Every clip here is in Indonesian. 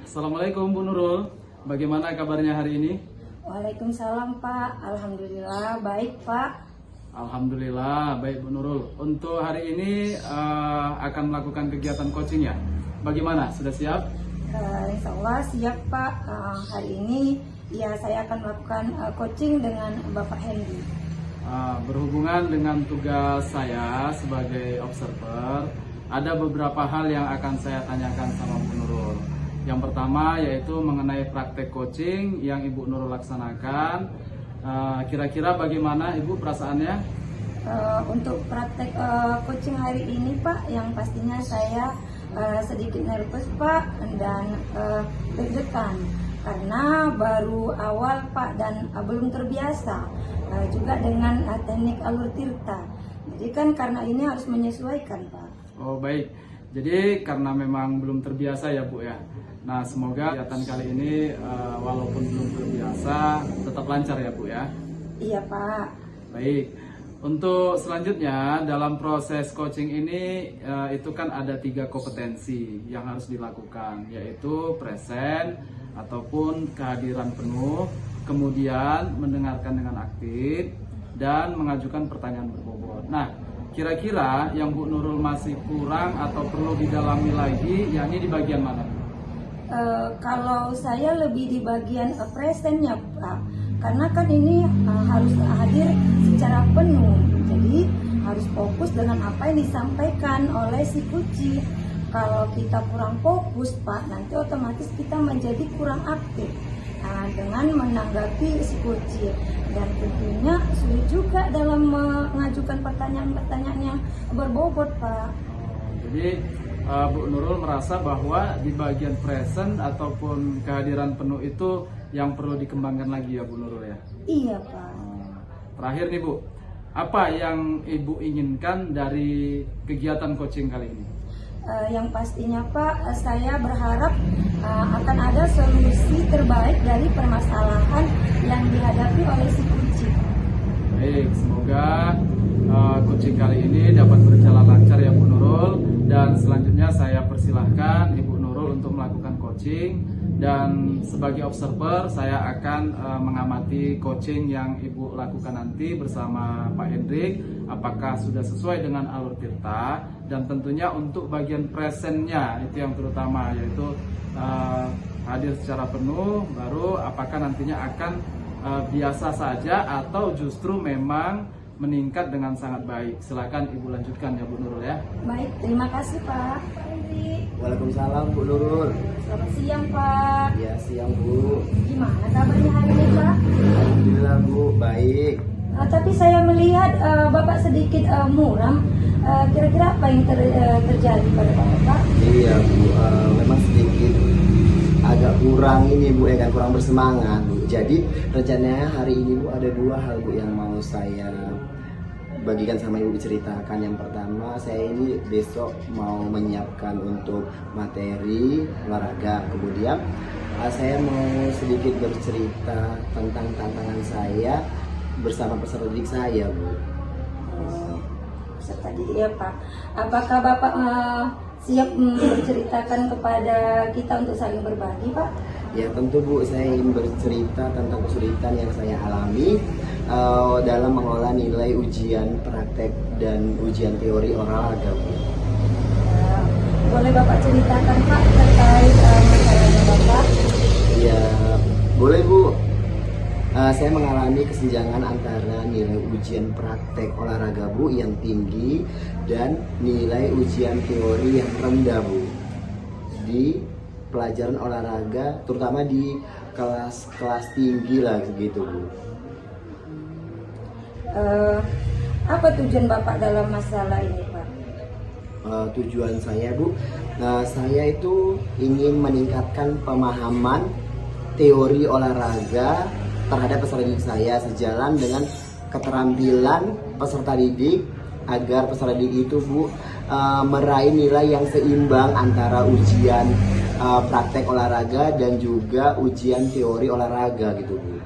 Assalamualaikum Bu Nurul, bagaimana kabarnya hari ini? Waalaikumsalam Pak, Alhamdulillah baik Pak. Alhamdulillah baik Bu Nurul. Untuk hari ini akan melakukan kegiatan coaching ya? Bagaimana, sudah siap? Insya Allah siap Pak. Hari ini ya saya akan melakukan coaching dengan Bapak Hendy. Berhubungan dengan tugas saya sebagai observer, ada beberapa hal yang akan saya tanyakan sama Bu Nurul. Yang pertama yaitu mengenai praktek coaching yang Ibu Nurul laksanakan. Kira-kira bagaimana Ibu perasaannya? Untuk praktek coaching hari ini Pak, yang pastinya saya sedikit nervous Pak dan deg-degan karena baru awal Pak dan belum terbiasa juga dengan teknik alur tirta. Jadi kan karena ini harus menyesuaikan Pak. Oh baik, jadi karena memang belum terbiasa ya Bu ya. Nah semoga kegiatan kali ini walaupun belum terbiasa tetap lancar ya Bu ya. Iya Pak. Baik, untuk selanjutnya dalam proses coaching ini itu kan ada 3 kompetensi yang harus dilakukan, yaitu present ataupun kehadiran penuh, kemudian mendengarkan dengan aktif, dan mengajukan pertanyaan berbobot. Nah, kira-kira yang Bu Nurul masih kurang atau perlu didalami lagi, yakni di bagian mana? Kalau saya lebih di bagian presentnya Pak, karena kan ini harus hadir secara penuh, jadi harus fokus dengan apa yang disampaikan oleh si kuci. Kalau kita kurang fokus Pak, nanti otomatis kita menjadi kurang aktif dengan menanggapi si kuci, dan tentunya sulit juga dalam mengajukan pertanyaan-pertanyaan yang berbobot Pak. Jadi Bu Nurul merasa bahwa di bagian present ataupun kehadiran penuh itu yang perlu dikembangkan lagi ya Bu Nurul ya? Iya Pak. Terakhir nih Bu, apa yang Ibu inginkan dari kegiatan coaching kali ini? Yang pastinya Pak, saya berharap akan ada solusi terbaik dari permasalahan yang dihadapi oleh si kucing. Baik, semoga coaching kali ini dapat berjalan lancar ya Bu Nurul. Dan selanjutnya saya persilahkan Ibu Nurul untuk melakukan coaching. Dan sebagai observer saya akan mengamati coaching yang Ibu lakukan nanti bersama Pak Hendrik. Apakah sudah sesuai dengan alur tirta, dan tentunya untuk bagian presentnya itu yang terutama, yaitu hadir secara penuh. Baru apakah nantinya akan biasa saja atau justru memang meningkat dengan sangat baik. Silakan Ibu lanjutkan ya Bu Nurul ya. Baik, terima kasih Pak Hendy. Waalaikumsalam Bu Nurul. Selamat siang Pak. Ya siang Bu. Gimana kabarnya hari ini Pak? Alhamdulillah Bu, baik. Tapi saya melihat Bapak sedikit muram. Kira-kira apa yang terjadi pada Bapak? Iya Bu, memang sedikit agak kurang ini Bu, ya kan, kurang bersemangat Bu. Jadi rencananya hari ini Bu ada 2 hal Bu yang mau saya bagikan sama Ibu ceritakan. Yang pertama, saya ini besok mau menyiapkan untuk materi olahraga. Kemudian saya mau sedikit bercerita tentang tantangan saya bersama peserta didik saya Bu. Peserta didik ya Pak. Apakah Bapak siap menceritakan kepada kita untuk saling berbagi Pak? Ya tentu Bu, saya ingin bercerita tentang kesulitan yang saya alami dalam mengolah nilai ujian praktek dan ujian teori olahraga Bu. Boleh Bapak ceritakan Pak terkait masalahnya Bapak? Ya boleh Bu. Saya mengalami kesenjangan antara nilai ujian praktek olahraga Bu yang tinggi dan nilai ujian teori yang rendah Bu di pelajaran olahraga, terutama di kelas tinggi lah gitu Bu. Apa tujuan Bapak dalam masalah ini Pak? Tujuan saya Bu, saya itu ingin meningkatkan pemahaman teori olahraga terhadap peserta didik saya sejalan dengan keterampilan peserta didik, agar peserta didik itu Bu meraih nilai yang seimbang antara ujian praktek olahraga dan juga ujian teori olahraga gitu Bu.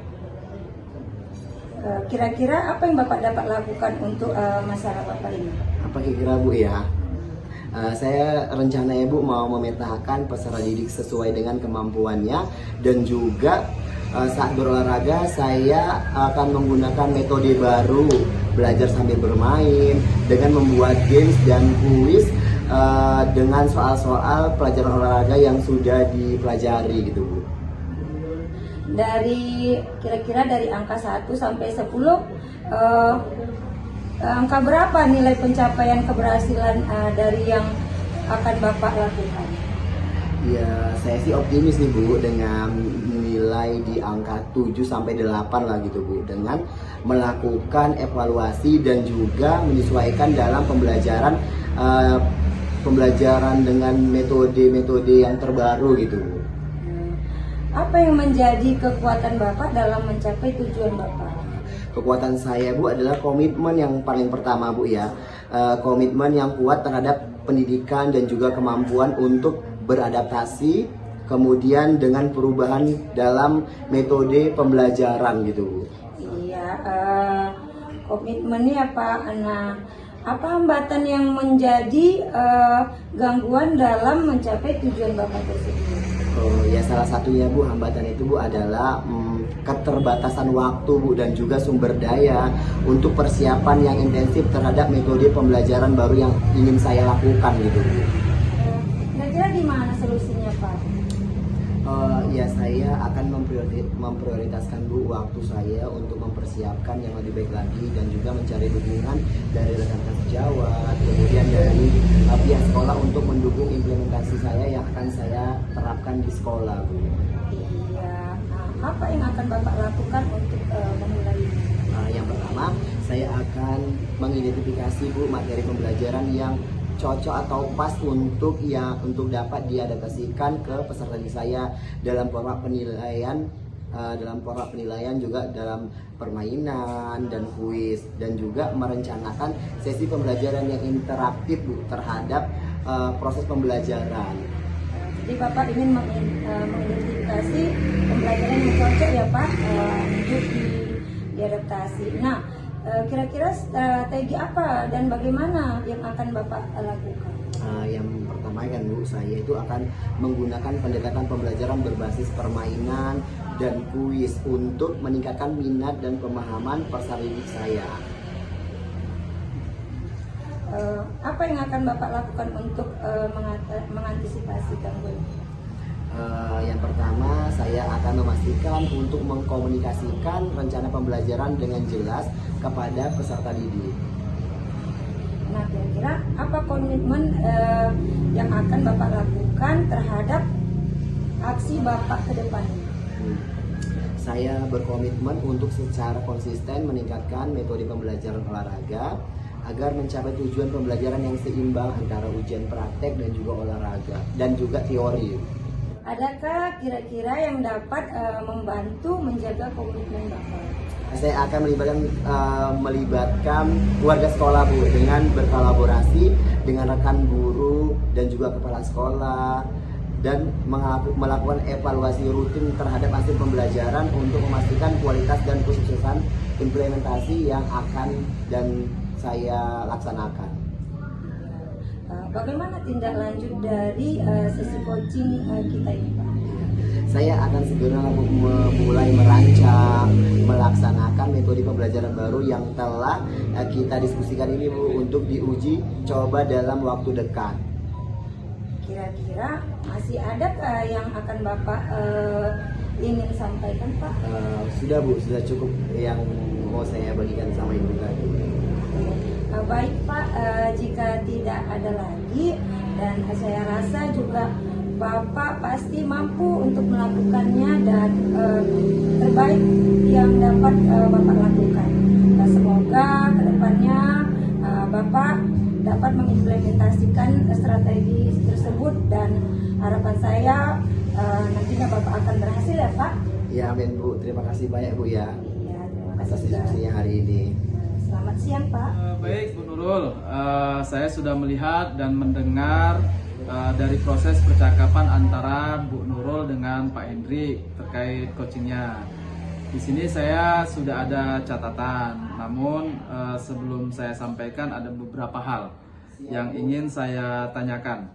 Kira-kira apa yang Bapak dapat lakukan untuk masalah Bapak ini? Apa kira-kira Bu ya? Saya rencananya Bu mau memetakan peserta didik sesuai dengan kemampuannya, dan juga saat berolahraga saya akan menggunakan metode baru, belajar sambil bermain dengan membuat games dan kuis dengan soal-soal pelajaran olahraga yang sudah dipelajari gitu Bu. Dari kira-kira dari angka 1 sampai 10, angka berapa nilai pencapaian keberhasilan dari yang akan Bapak lakukan? Ya, saya sih optimis nih Bu dengan nilai di angka 7 sampai 8 lah gitu Bu, dengan melakukan evaluasi dan juga menyesuaikan dalam pembelajaran dengan metode-metode yang terbaru gitu Bu. Apa yang menjadi kekuatan Bapak dalam mencapai tujuan Bapak? Kekuatan saya Bu adalah komitmen yang paling pertama Bu ya. Komitmen yang kuat terhadap pendidikan dan juga kemampuan untuk beradaptasi, kemudian dengan perubahan dalam metode pembelajaran gitu Bu. Iya, komitmennya Pak. Nah, apa hambatan yang menjadi gangguan dalam mencapai tujuan Bapak tersebut? Oh ya, salah satunya Bu, hambatan itu Bu adalah keterbatasan waktu Bu, dan juga sumber daya untuk persiapan yang intensif terhadap metode pembelajaran baru yang ingin saya lakukan gitu Bu. Kira-kira gimana solusinya Pak? Ya, saya akan memprioritaskan Bu waktu saya untuk mempersiapkan yang lebih baik lagi, dan juga mencari dukungan dari rekan-rekan sejawat, kemudian dari pihak sekolah untuk mendukung implementasi saya yang akan saya terapkan di sekolah Bu. Iya, apa yang akan Bapak lakukan untuk memulai ini? Yang pertama, saya akan mengidentifikasi Bu materi pembelajaran yang cocok atau pas untuk dapat diadaptasikan ke peserta didik saya dalam format penilaian, juga dalam permainan dan kuis, dan juga merencanakan sesi pembelajaran yang interaktif Bu terhadap proses pembelajaran. Jadi Bapak ingin mengidentifikasi pembelajaran yang cocok ya Pak untuk diadaptasi. Nah, kira-kira strategi apa dan bagaimana yang akan Bapak lakukan? Yang pertama kan Bu, saya itu akan menggunakan pendekatan pembelajaran berbasis permainan dan kuis untuk meningkatkan minat dan pemahaman peserta didik saya. Apa yang akan Bapak lakukan untuk mengantisipasi gangguan? Yang pertama, saya akan memastikan untuk mengkomunikasikan rencana pembelajaran dengan jelas kepada peserta didik. Nah, kira-kira apa komitmen yang akan Bapak lakukan terhadap aksi Bapak ke depannya? Saya berkomitmen untuk secara konsisten meningkatkan metode pembelajaran olahraga agar mencapai tujuan pembelajaran yang seimbang antara ujian praktek dan juga olahraga dan juga teori. Adakah kira-kira yang dapat membantu menjaga komitmen Bapak? Saya akan melibatkan warga sekolah Bu, dengan berkolaborasi dengan rekan guru dan juga kepala sekolah, dan melakukan evaluasi rutin terhadap hasil pembelajaran untuk memastikan kualitas dan kesuksesan implementasi yang akan dan saya laksanakan. Bagaimana tindak lanjut dari sesi coaching kita ini Pak? Saya akan segera mulai merancang, melaksanakan metode pembelajaran baru yang telah kita diskusikan ini Bu, untuk diuji coba dalam waktu dekat. Kira-kira masih adakah yang akan Bapak ingin sampaikan Pak? Sudah Bu, sudah cukup yang mau saya bagikan sama Ibu tadi. Baik Pak, jika tidak ada lagi, dan saya rasa juga Bapak pasti mampu untuk melakukannya, dan terbaik yang dapat Bapak lakukan. Nah, semoga kedepannya Bapak dapat mengimplementasikan strategi tersebut, dan harapan saya nantinya Bapak akan berhasil ya Pak. Ya, amin Bu, terima kasih banyak Bu ya, Ya, terima atas kasih diskusinya hari ini. Selamat siang Pak. Baik Bu Nurul, saya sudah melihat dan mendengar dari proses percakapan antara Bu Nurul dengan Pak Hendrik terkait coachingnya. Di sini saya sudah ada catatan, namun sebelum saya sampaikan ada beberapa hal. yang ingin saya tanyakan.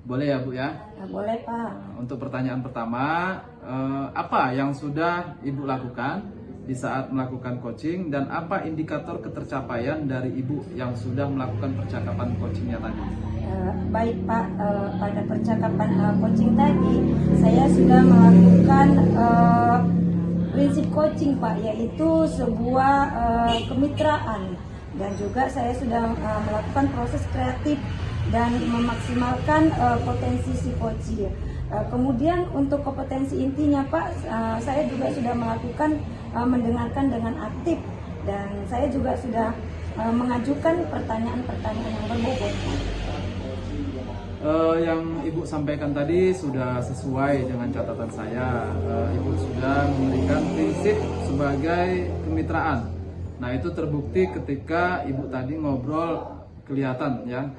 Boleh ya Bu ya? Nah, boleh Pak. Untuk pertanyaan pertama, apa yang sudah Ibu lakukan di saat melakukan coaching dan apa indikator ketercapaian dari Ibu yang sudah melakukan percakapan coachingnya tadi? Baik Pak, pada percakapan coaching tadi saya sudah melakukan prinsip coaching Pak, yaitu sebuah kemitraan, dan juga saya sudah melakukan proses kreatif dan memaksimalkan potensi si coach. Kemudian untuk kompetensi intinya Pak, saya juga sudah melakukan mendengarkan dengan aktif, dan saya juga sudah mengajukan pertanyaan-pertanyaan yang berbobot. Yang Ibu sampaikan tadi sudah sesuai dengan catatan saya. Ibu sudah memberikan prinsip sebagai kemitraan. Nah, itu terbukti ketika Ibu tadi ngobrol kelihatan ya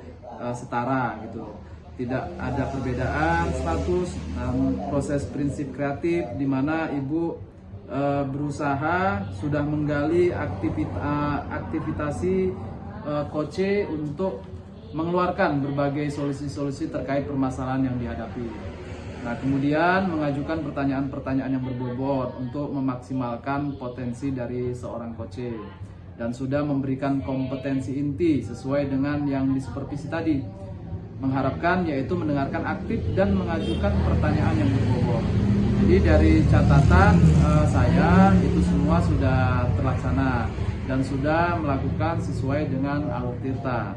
setara gitu. Tidak ada perbedaan status dan proses prinsip kreatif di mana Ibu berusaha sudah menggali aktivitasi coach untuk mengeluarkan berbagai solusi-solusi terkait permasalahan yang dihadapi. Nah, kemudian mengajukan pertanyaan-pertanyaan yang berbobot untuk memaksimalkan potensi dari seorang coach, dan sudah memberikan kompetensi inti sesuai dengan yang disupervisi tadi. Mengharapkan yaitu mendengarkan aktif dan mengajukan pertanyaan yang berbobot. Jadi dari catatan saya itu semua sudah terlaksana dan sudah melakukan sesuai dengan alur tirta,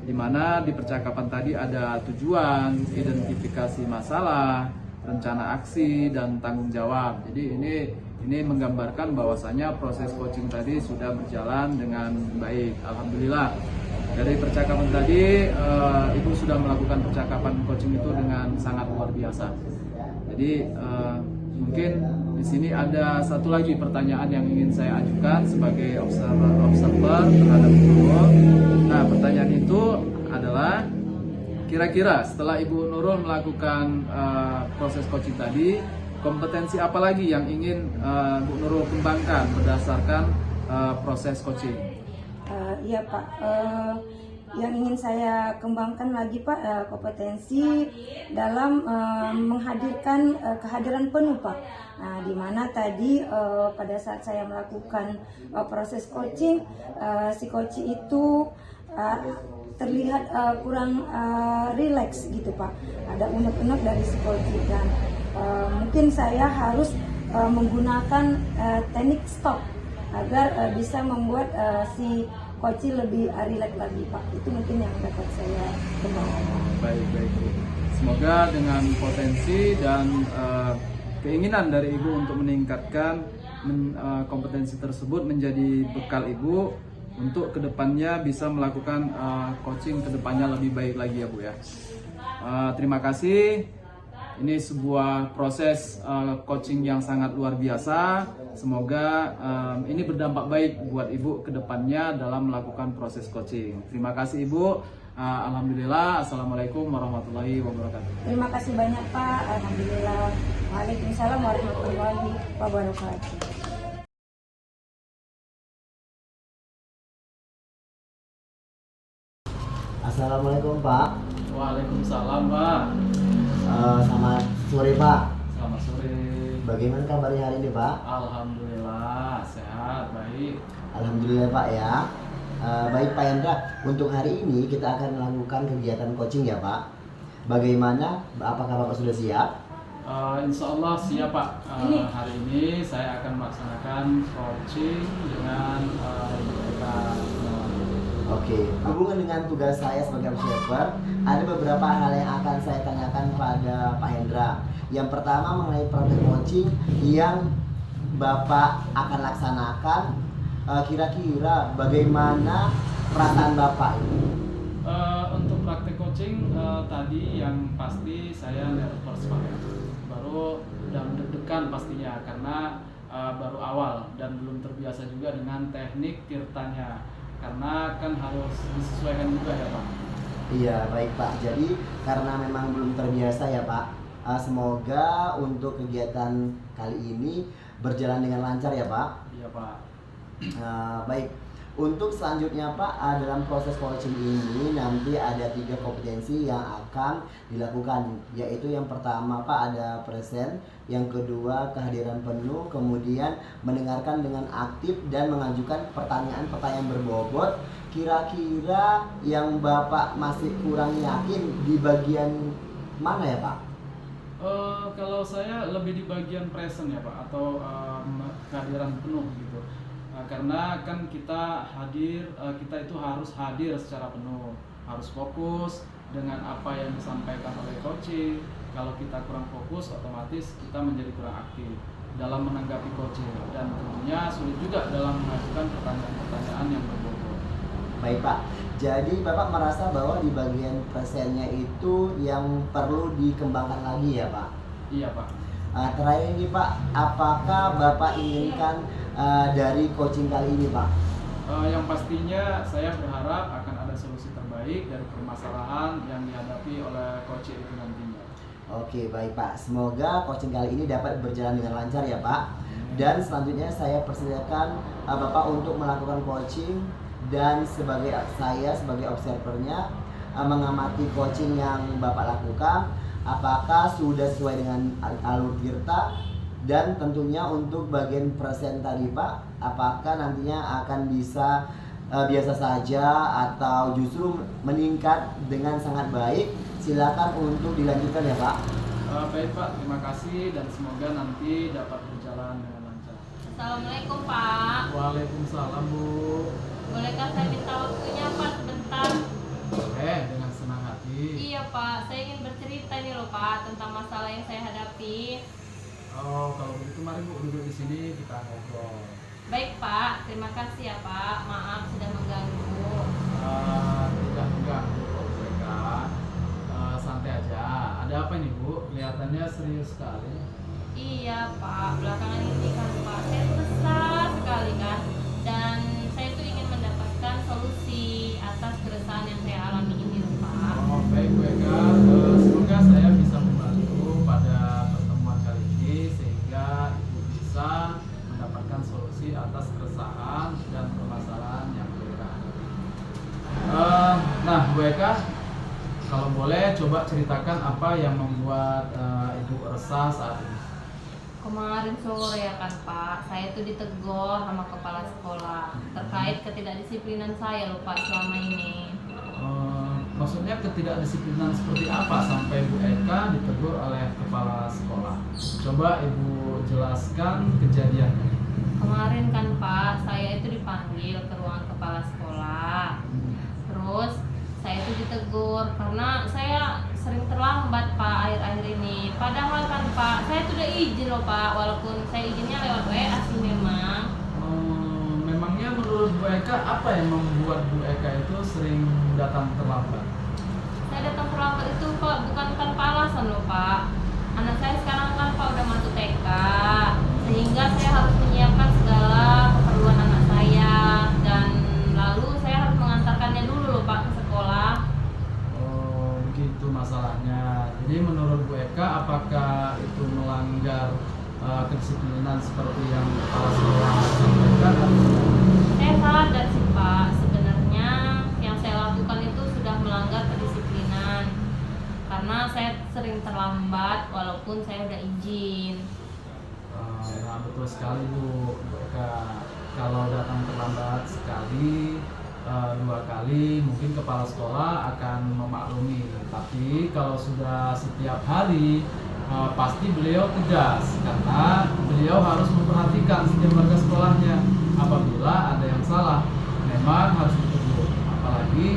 di mana di percakapan tadi ada tujuan, identifikasi masalah, rencana aksi, dan tanggung jawab. Jadi ini menggambarkan bahwasanya proses coaching tadi sudah berjalan dengan baik, alhamdulillah. Dari percakapan tadi, Ibu sudah melakukan percakapan coaching itu dengan sangat luar biasa. Jadi mungkin di sini ada satu lagi pertanyaan yang ingin saya ajukan sebagai observer terhadap Ibu. Nah, pertanyaan itu adalah kira-kira setelah Ibu Nurul melakukan proses coaching tadi, kompetensi apa lagi yang ingin Bu Nurul kembangkan berdasarkan proses coaching? Iya Pak, yang ingin saya kembangkan lagi Pak, kompetensi dalam menghadirkan kehadiran penuh Pak. Nah, di mana tadi pada saat saya melakukan proses coaching, si coach itu terlihat kurang rileks gitu Pak. Ada unek-unek dari si coach, dan mungkin saya harus menggunakan teknik stop agar bisa membuat si coach lebih rileks lagi Pak. Itu mungkin yang dapat saya kembangkan. Baik. Semoga dengan potensi dan keinginan dari Ibu untuk meningkatkan kompetensi tersebut menjadi bekal Ibu untuk kedepannya bisa melakukan coaching kedepannya lebih baik lagi ya Bu ya. Terima kasih. Ini sebuah proses coaching yang sangat luar biasa. Semoga ini berdampak baik buat Ibu ke depannya dalam melakukan proses coaching. Terima kasih Ibu. Alhamdulillah. Assalamualaikum warahmatullahi wabarakatuh. Terima kasih banyak Pak. Alhamdulillah. Waalaikumsalam warahmatullahi wabarakatuh. Assalamualaikum Pak. Waalaikumsalam Pak. Selamat sore Pak. Selamat sore. Bagaimana kabarnya hari ini Pak? Alhamdulillah sehat, baik. Alhamdulillah Pak ya. Baik Pak Hendra, untuk hari ini kita akan melakukan kegiatan coaching ya Pak. Bagaimana? Apakah Bapak sudah siap? Insya Allah siap Pak. Hari ini saya akan melaksanakan coaching dengan Ibu. Oke, hubungan dengan tugas saya sebagai observer, ada beberapa hal yang akan saya tanyakan pada Pak Hendra. Yang pertama mengenai praktek coaching yang Bapak akan laksanakan, kira-kira bagaimana perasaan Bapak ini? Untuk praktek coaching tadi yang pasti saya nervous Pak ya. Baru dan deg-degan pastinya karena baru awal dan belum terbiasa juga dengan teknik tirtanya. Karena kan harus disesuaikan juga ya Pak. Iya baik Pak, jadi karena memang belum terbiasa ya Pak, semoga untuk kegiatan kali ini berjalan dengan lancar ya Pak. Iya Pak. Baik, Untuk selanjutnya Pak, dalam proses coaching ini nanti ada 3 kompetensi yang akan dilakukan, yaitu yang pertama Pak ada present, yang kedua kehadiran penuh, kemudian mendengarkan dengan aktif dan mengajukan pertanyaan-pertanyaan berbobot. Kira-kira yang Bapak masih kurang yakin di bagian mana ya Pak? Kalau saya lebih di bagian present ya Pak, atau kehadiran penuh gitu. Karena kan kita kita itu harus hadir secara penuh, harus fokus dengan apa yang disampaikan oleh coaching. Kalau kita kurang fokus, otomatis kita menjadi kurang aktif dalam menanggapi coaching, dan tentunya sulit juga dalam mengajukan pertanyaan-pertanyaan yang berbobot. Baik Pak, jadi Bapak merasa bahwa di bagian presentnya itu yang perlu dikembangkan lagi ya Pak? Iya Pak. Terakhir ini Pak, apakah Bapak inginkan dari coaching kali ini Pak? Yang pastinya saya berharap akan ada solusi terbaik dari permasalahan yang dihadapi oleh coaching itu nantinya. Oke baik Pak, semoga coaching kali ini dapat berjalan dengan lancar ya Pak. Dan selanjutnya saya persilakan Bapak untuk melakukan coaching, dan saya sebagai observernya mengamati coaching yang Bapak lakukan, apakah sudah sesuai dengan alur tirta, dan tentunya untuk bagian present tadi Pak, apakah nantinya akan bisa biasa saja atau justru meningkat dengan sangat baik. Silakan untuk dilanjutkan ya Pak. Baik Pak, terima kasih dan semoga nanti dapat berjalan dengan lancar. Assalamualaikum Pak. Waalaikumsalam Bu. Bolehkah saya minta waktunya Pak sebentar? Boleh, dengan senang hati. Iya Pak, saya ingin bercerita nih loh Pak tentang masalah yang saya hadapi. Oh, kalau begitu mari Bu duduk di sini kita ngobrol. Baik Pak, terima kasih ya Pak. Maaf sudah mengganggu. Tidak mengganggu kok mereka. Santai aja. Ada apa nih Bu? Kelihatannya serius sekali. Iya Pak, belakangan ini kan Pak, saya besar sekali kan. Dan saya tuh ingin mendapatkan solusi atas keresahan yang saya alami ini loh Pak. Oh, baik Bu Eka. Semoga saya bisa membantu pada pertemuan kali ini sehingga Ibu bisa mendapatkan solusi atas keresahan dan permasalahan yang Bu Eka hadapi. Nah, Bu Eka, kalau boleh coba ceritakan apa yang membuat Ibu resah saat ini. Kemarin sore ya kan Pak, saya tuh ditegur sama kepala sekolah terkait ketidakdisiplinan saya loh Pak selama ini. Maksudnya ketidakdisiplinan seperti apa sampai Bu Eka ditegur oleh kepala sekolah? Coba Ibu jelaskan kejadiannya. Kemarin kan Pak, saya itu dipanggil ke ruangan kepala sekolah. Terus saya itu ditegur karena saya sering terlambat Pak akhir-akhir ini. Padahal kan Pak, saya tuh udah izin loh Pak, walaupun saya izinnya lewat WA sih memang. Memangnya menurut Bu Eka apa yang membuat Bu Eka itu sering datang terlambat? Saya datang terlambat itu Pak bukan tanpa alasan loh Pak. Anak saya sekarang kan Pak udah masuk TK, sehingga saya harus menyiapkan segala keperluan anak saya, dan lalu saya harus mengantarkannya dulu loh Pak ke sekolah. Oh, begitu masalahnya. Jadi menurut Bu Eka apakah itu melanggar kedisiplinan seperti yang kepala sekolah sampaikan? Saya sadar sih Pak, sebenarnya yang saya lakukan itu sudah melanggar kedisiplinan karena saya sering terlambat walaupun saya udah izin. Nah, betul sekali Bu Eka. Kalau datang terlambat sekali, 2 kali mungkin kepala sekolah akan memaklumi. Tapi kalau sudah setiap hari, pasti beliau tegas karena beliau harus memperhatikan setiap warga sekolahnya. Apabila ada yang salah, memang harus ditegur. Apalagi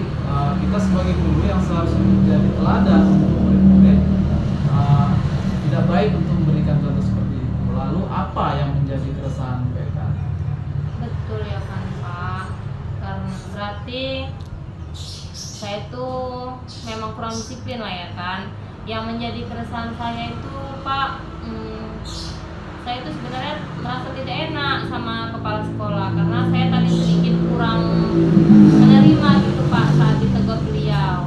kita sebagai guru yang seharusnya menjadi teladan untuk murid-murid, tidak baik untuk memberikan contoh seperti itu. Lalu apa yang menjadi keresahan mereka? Betul ya kan Pak, karena berarti saya tuh memang kurang disiplin lah ya kan. Yang menjadi keresahan saya itu Pak, saya itu sebenarnya merasa tidak enak sama kepala sekolah karena saya tadi sedikit kurang menerima gitu Pak saat ditegur beliau,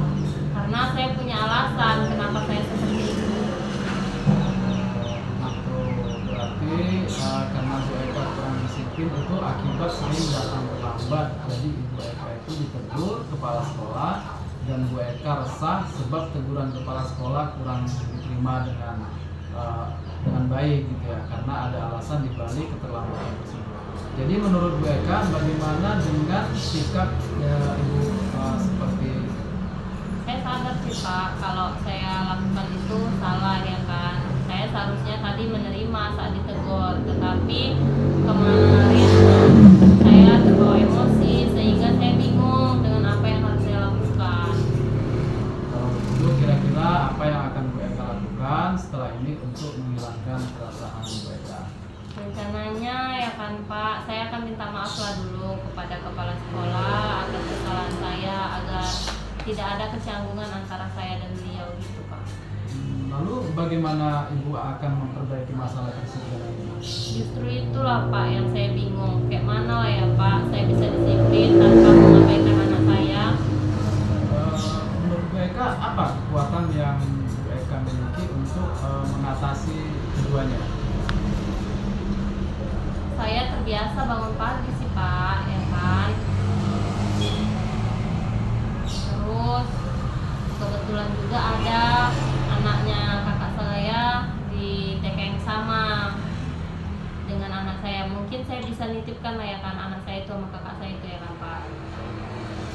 karena saya punya alasan kenapa saya seperti itu. Berarti karena Bu Eka kurang disiplin itu akibat sering datang terlambat. Jadi ditegur kepala sekolah dan Bu Eka resah sebab teguran kepala sekolah kurang diterima dengan baik gitu ya, karena ada alasan dibalik keterlambatan tersebut. Jadi menurut Bu Eka bagaimana dengan sikap Ibu seperti Saya sadar sih Pak, kalau saya lakukan itu salah ya kan. Saya seharusnya tadi menerima saat ditegur, tetapi kemarin saya terbawa emosi sehingga saya bingung dengan apa yang harus saya lakukan. kalau begitu kira-kira apa yang akan Bu Eka lakukan setelah ini untuk menghilangkan perasaan Bu Eka? Rencananya ya kan Pak, saya akan minta maaf lah dulu kepada kepala sekolah atas kesalahan saya agar tidak ada kecanggungan antara saya dan beliau gitu Pak. Lalu bagaimana Ibu akan memperbaiki masalah tersebut? Justru itulah Pak yang saya bingung, kayak mana lah ya Pak saya bisa disiplin tanpa mengabaikan anak saya. Menurut Bu Eka apa kekuatan yang Bu Eka miliki untuk mengatasi keduanya? Saya terbiasa bangun pagi sih Pak, ya kan. Terus kebetulan juga ada anaknya kakak saya di TK yang sama dengan anak saya. Mungkin saya bisa nitipkan lah ya kan anak saya itu sama kakak saya itu ya kan Pak.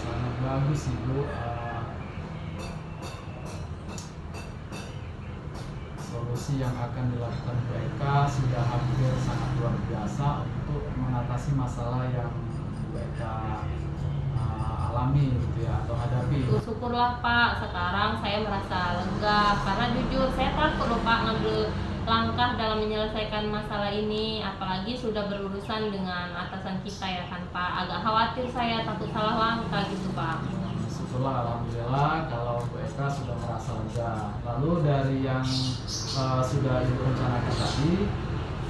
Sangat bagus Ibu. Solusi yang akan dilakukan Bu Eka sudah hampir sangat luar biasa untuk mengatasi masalah yang Bu Eka alami gitu ya, atau hadapi. Syukurlah Pak, sekarang saya merasa lega karena jujur saya takut loh Pak ngambil langkah dalam menyelesaikan masalah ini, apalagi sudah berurusan dengan atasan kita ya kan Pak. Agak khawatir saya, takut salah langkah gitu Pak. Syukurlah, alhamdulillah kalau Bu Eka sudah merasa lega. Lalu dari yang sudah Ibu rencanakan tadi,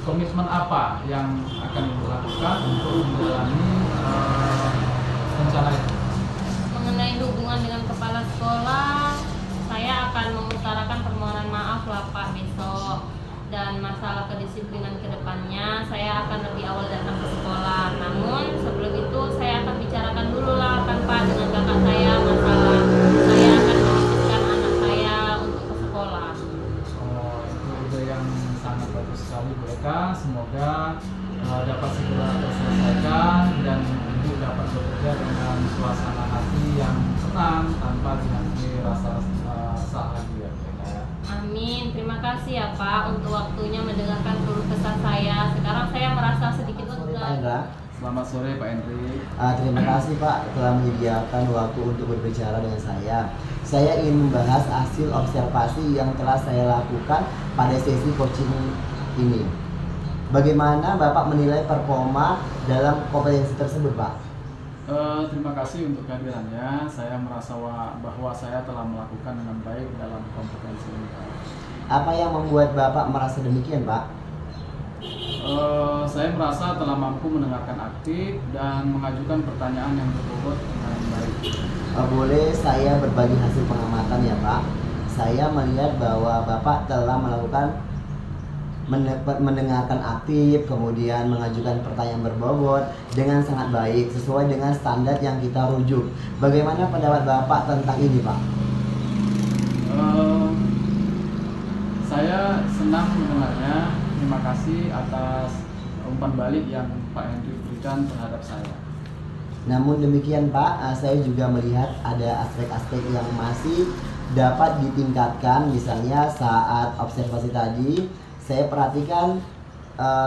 komitmen apa yang akan Ibu lakukan untuk menjalani rencana itu? Mengenai hubungan dengan kepala sekolah, saya akan mengutarakan permohonan maaf lah Pak besok. Dan masalah kedisiplinan kedepannya saya akan lebih awal datang ke sekolah. Namun sebelum itu saya akan bicarakan dulu lah kan Pak dengan kakak saya masalah saya akan menitipkan anak saya untuk ke sekolah. Itu ide yang sangat bagus sekali Bu Eka. Semoga dapat segera terselesaikan dan Ibu dapat bekerja dengan suasana hati yang tenang tanpa dihantui rasa resah lagi ya Bu Eka ya. Amin. Terima kasih ya Pak untuk waktunya mendengarkan keluh kesah saya. Sekarang saya merasa sedikit Pak lega. Hendra. Selamat sore Pak Henry. Terima kasih Pak telah menyediakan waktu untuk berbicara dengan saya. Saya ingin membahas hasil observasi yang telah saya lakukan pada sesi coaching ini. Bagaimana Bapak menilai performa dalam kompetensi tersebut Pak? Terima kasih untuk kehadirannya. Saya merasa bahwa saya telah melakukan dengan baik dalam kompetensi ini Pak. Apa yang membuat Bapak merasa demikian Pak? Saya merasa telah mampu mendengarkan aktif dan mengajukan pertanyaan yang berbobot dengan baik. Boleh saya berbagi hasil pengamatan ya Pak? Saya melihat bahwa Bapak telah melakukan mendengarkan aktif, kemudian mengajukan pertanyaan berbobot dengan sangat baik sesuai dengan standar yang kita rujuk. Bagaimana pendapat Bapak tentang ini Pak? Saya senang mendengarnya. Terima kasih atas umpan balik yang Pak Henry berikan terhadap saya. Namun demikian Pak, saya juga melihat ada aspek-aspek yang masih dapat ditingkatkan. Misalnya saat observasi tadi, saya perhatikan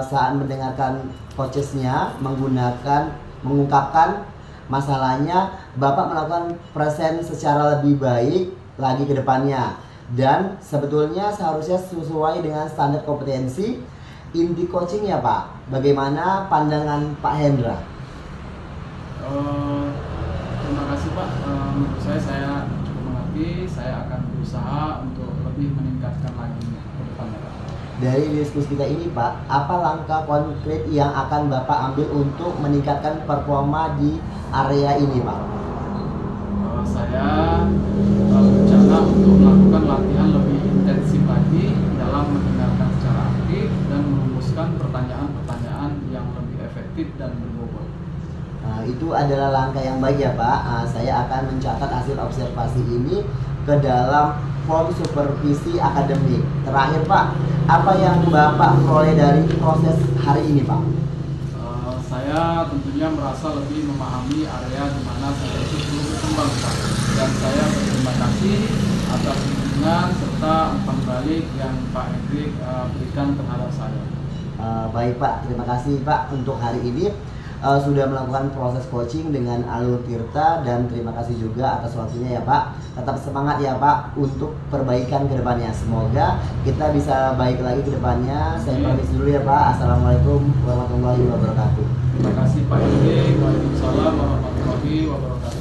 saat mendengarkan coachesnya mengungkapkan masalahnya, Bapak melakukan present secara lebih baik lagi ke depannya. Dan sebetulnya seharusnya sesuai dengan standar kompetensi inti coaching ya Pak. Bagaimana pandangan Pak Hendra? Terima kasih Pak. Menurut saya cukup mengerti. Saya akan berusaha untuk lebih meningkatkan lagi ke depannya Pak. Dari diskusi kita ini Pak, apa langkah konkret yang akan Bapak ambil untuk meningkatkan performa di area ini Pak? Saya berencana untuk melakukan latihan lebih intensif lagi dalam mendengarkan secara aktif dan merumuskan pertanyaan-pertanyaan yang lebih efektif dan berbobot. itu adalah langkah yang baik ya Pak. Saya akan mencatat hasil observasi ini ke dalam form supervisi akademik. Terakhir Pak, apa yang Bapak peroleh dari proses hari ini Pak? Saya tentunya merasa lebih memahami area di mana saya itu perlu berkembang Pak. Dan saya berterima kasih atas dukungan serta umpan balik yang Pak Hendrik berikan terhadap saya. Baik Pak, terima kasih Pak untuk hari ini sudah melakukan proses coaching dengan Alur Tirta, dan terima kasih juga atas waktunya ya Pak. Tetap semangat ya Pak untuk perbaikan ke depannya. Semoga kita bisa baik lagi ke depannya. Saya permisi dulu ya Pak. Assalamualaikum warahmatullahi wabarakatuh. Terima kasih Pak Hendrik. Waalaikumsalam warahmatullahi wabarakatuh.